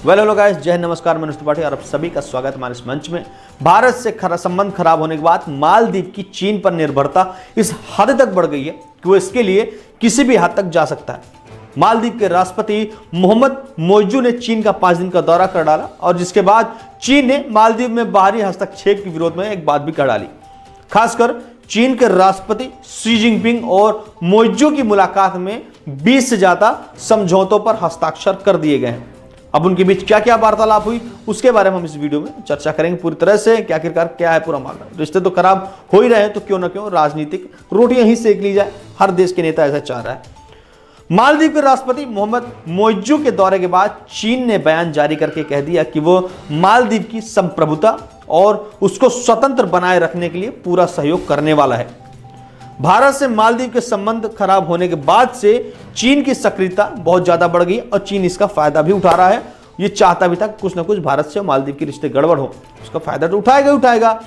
Hello guys, जय हिंद, नमस्कार। मैं त्रिपाठी और आप सभी का स्वागत हमारे इस मंच में। भारत से संबंध खराब होने के बाद मालदीव की चीन पर निर्भरता इस हद तक बढ़ गई है कि वो इसके लिए किसी भी हद तक जा सकता है। मालदीव के राष्ट्रपति मोहम्मद मोइजू ने चीन का 5 दिन का दौरा कर डाला और जिसके बाद चीन ने मालदीव में बाहरी हस्तक्षेप के विरोध में एक बात भी कर डाली। खासकर चीन के राष्ट्रपति शी जिनपिंग और मोइजू की मुलाकात में 20 से ज्यादा समझौतों पर हस्ताक्षर कर दिए गए हैं। अब उनके बीच क्या क्या वार्तालाप हुई उसके बारे में हम इस वीडियो में चर्चा करेंगे पूरी तरह से। क्या आखिरकार क्या है पूरा मामला। रिश्ते तो खराब हो ही रहे हैं, तो क्यों ना क्यों राजनीतिक रोटियां ही सेक ली जाए। हर देश के नेता ऐसा चाह रहा है। मालदीव के राष्ट्रपति मोहम्मद मोइजू के दौरे के बाद चीन ने बयान जारी करके कह दिया कि वो मालदीव की संप्रभुता और उसको स्वतंत्र बनाए रखने के लिए पूरा सहयोग करने वाला है। भारत से मालदीव के संबंध खराब होने के बाद से चीन की सक्रियता बहुत ज्यादा बढ़ गई और चीन इसका फायदा भी उठा रहा है। ये चाहता भी था कुछ ना कुछ भारत से मालदीव के रिश्ते गड़बड़ हो, उसका फायदा तो उठाएगा ही उठाएगा,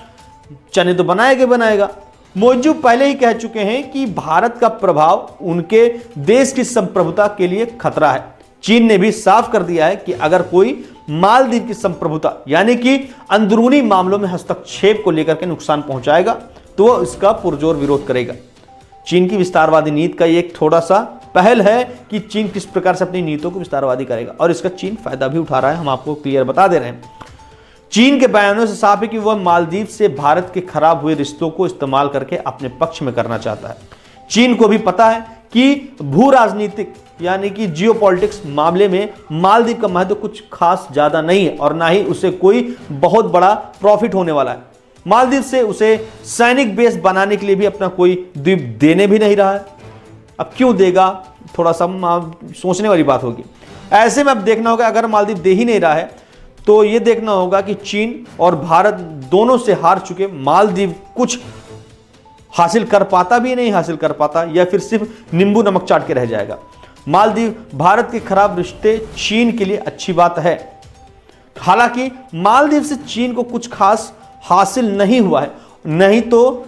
चने तो बनाएगा। मोइजू पहले ही कह चुके हैं कि भारत का प्रभाव उनके देश की संप्रभुता के लिए खतरा है। चीन ने भी साफ कर दिया है कि अगर कोई मालदीव की संप्रभुता यानी कि अंदरूनी मामलों में हस्तक्षेप को लेकर के नुकसान पहुंचाएगा तो वो इसका पुरजोर विरोध करेगा। चीन की विस्तारवादी नीति का एक थोड़ा सा पहल है कि चीन किस प्रकार से अपनी नीतियों को विस्तारवादी करेगा और इसका चीन फायदा भी उठा रहा है। हम आपको क्लियर बता दे रहे हैं। चीन के बयानों से साफ है कि वह मालदीव से भारत के खराब हुए रिश्तों को इस्तेमाल करके अपने पक्ष में करना चाहता है। चीन को भी पता है कि भू राजनीतिक यानी कि जियोपॉलिटिक्स मामले में मालदीव का महत्व कुछ खास ज्यादा नहीं है और ना ही उसे कोई बहुत बड़ा प्रॉफिट होने वाला है। मालदीव से उसे सैनिक बेस बनाने के लिए भी अपना कोई द्वीप देने भी नहीं रहा है। अब क्यों देगा, थोड़ा सा सोचने वाली बात होगी। ऐसे में अब देखना होगा, अगर मालदीव दे ही नहीं रहा है तो यह देखना होगा कि चीन और भारत दोनों से हार चुके मालदीव कुछ हासिल कर पाता भी नहीं हासिल कर पाता या फिर सिर्फ नींबू नमक चाट के रह जाएगा। मालदीव भारत के खराब रिश्ते चीन के लिए अच्छी बात है। हालांकि मालदीव से चीन को कुछ खास हासिल नहीं हुआ है, नहीं तो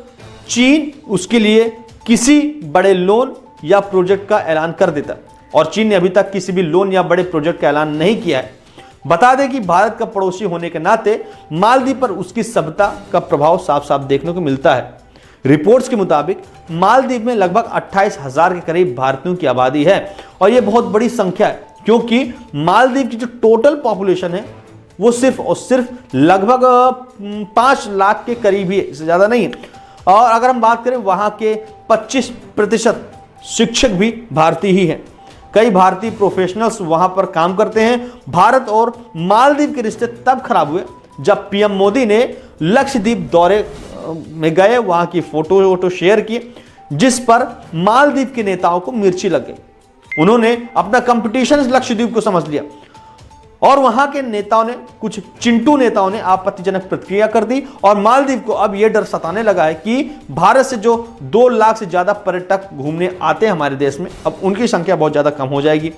चीन उसके लिए किसी बड़े लोन या प्रोजेक्ट का ऐलान कर देता और चीन ने अभी तक किसी भी लोन या बड़े प्रोजेक्ट का ऐलान नहीं किया है। बता दें कि भारत का पड़ोसी होने के नाते मालदीव पर उसकी सभ्यता का प्रभाव साफ साफ देखने को मिलता है। रिपोर्ट्स के मुताबिक मालदीव में लगभग 28,000 के करीब भारतीयों की आबादी है और यह बहुत बड़ी संख्या है क्योंकि मालदीव की जो टोटल पॉपुलेशन है वो सिर्फ और सिर्फ लगभग 5 लाख के करीब ही है, इससे ज्यादा नहीं है। और अगर हम बात करें वहां के 25% शिक्षक भी भारतीय ही हैं। कई भारतीय प्रोफेशनल्स वहां पर काम करते हैं। भारत और मालदीव के रिश्ते तब खराब हुए जब पीएम मोदी ने लक्षद्वीप दौरे में गए, वहां की फोटो शेयर की जिस पर मालदीव के नेताओं को मिर्ची लग गई। उन्होंने अपना कंपटीशन लक्षद्वीप को समझ लिया और वहां के नेताओं ने, कुछ चिंटू नेताओं ने आपत्तिजनक प्रतिक्रिया कर दी और मालदीव को अब यह डर सताने लगा है कि भारत से जो 2 लाख से ज्यादा पर्यटक घूमने आते हैं हमारे देश में, अब उनकी संख्या बहुत ज्यादा कम हो जाएगी।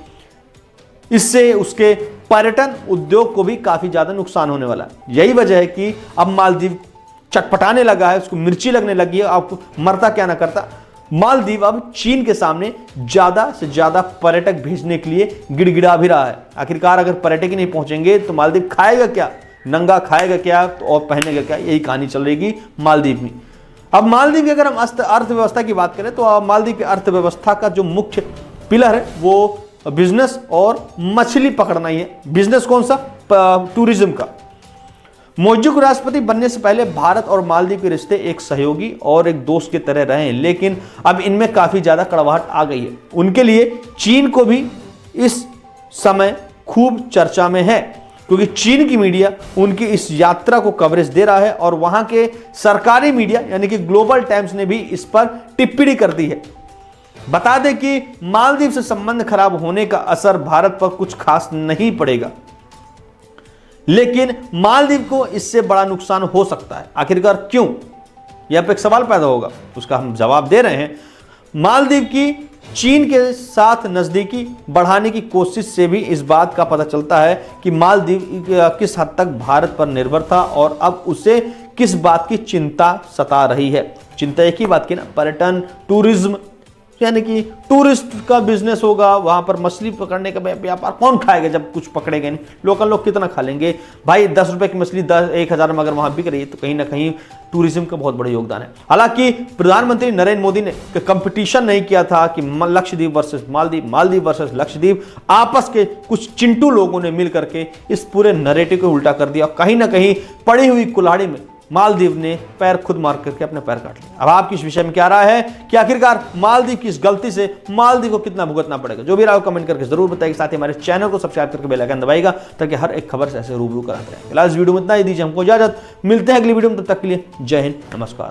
इससे उसके पर्यटन उद्योग को भी काफी ज्यादा नुकसान होने वाला है। यही वजह है कि अब मालदीव चटपटाने लगा है, उसको मिर्ची लगने लगी है। अब मरता क्या ना करता, मालदीव अब चीन के सामने ज्यादा से ज्यादा पर्यटक भेजने के लिए गिड़गिड़ा भी रहा है। आखिरकार अगर पर्यटक ही नहीं पहुंचेंगे तो मालदीव खाएगा क्या, नंगा खाएगा क्या तो और पहनेगा क्या, यही कहानी चल रही मालदीव में। अब मालदीव की अगर हम अर्थव्यवस्था की बात करें तो मालदीव की अर्थव्यवस्था का जो मुख्य पिलर है वो बिजनेस और मछली पकड़ना ही है। बिजनेस कौन सा, टूरिज्म का। मोइजू को राष्ट्रपति बनने से पहले भारत और मालदीव के रिश्ते एक सहयोगी और एक दोस्त की तरह रहे हैं, लेकिन अब इनमें काफी ज्यादा कड़वाहट आ गई है। उनके लिए चीन को भी इस समय खूब चर्चा में है क्योंकि चीन की मीडिया उनकी इस यात्रा को कवरेज दे रहा है और वहां के सरकारी मीडिया यानी कि ग्लोबल टाइम्स ने भी इस पर टिप्पणी कर दी है। बता दें कि मालदीव से संबंध खराब होने का असर भारत पर कुछ खास नहीं पड़ेगा, लेकिन मालदीव को इससे बड़ा नुकसान हो सकता है। आखिरकार क्यों, यह पर एक सवाल पैदा होगा, उसका हम जवाब दे रहे हैं। मालदीव की चीन के साथ नजदीकी बढ़ाने की कोशिश से भी इस बात का पता चलता है कि मालदीव किस हद तक भारत पर निर्भर था और अब उसे किस बात की चिंता सता रही है। चिंता एक ही बात की ना, पर्यटन, टूरिज्म, यानी कि टूरिस्ट का बिजनेस होगा, वहां पर मछली पकड़ने का व्यापार कौन खाएगा जब कुछ पकड़ेगा नहीं, लोकल लोग कितना खा लेंगे भाई। 10 रुपए की मछली 1,000 में अगर वहां बिक रही है तो कहीं ना कहीं टूरिज्म का बहुत बड़ा योगदान है। हालांकि प्रधानमंत्री नरेंद्र मोदी ने कंपटीशन नहीं किया था कि लक्षद्वीप वर्सेस मालदीव, मालदीव वर्सेस लक्षद्वीप, आपस के कुछ चिंटू लोगों ने मिल करके इस पूरे नैरेटिव को उल्टा कर दिया। कहीं ना कहीं पड़ी हुई कुल्हाड़ी में मालदीव ने पैर खुद मार करके अपने पैर काट लिए। अब आपकी इस विषय में क्या राय है कि आखिरकार मालदीव की इस गलती से मालदीव को कितना भुगतना पड़ेगा? जो भी राय कमेंट करके जरूर बताइए। साथ ही हमारे चैनल को सब्सक्राइब करके बेल आइकन दबाइएगा ताकि हर एक खबर से ऐसे रूबरू कराते रहें। फिलहाल इस वीडियो में इतना ही, दीजिए हमको इजाजत, मिलते हैं अगली वीडियो में, तब तक के लिए जय हिंद, नमस्कार।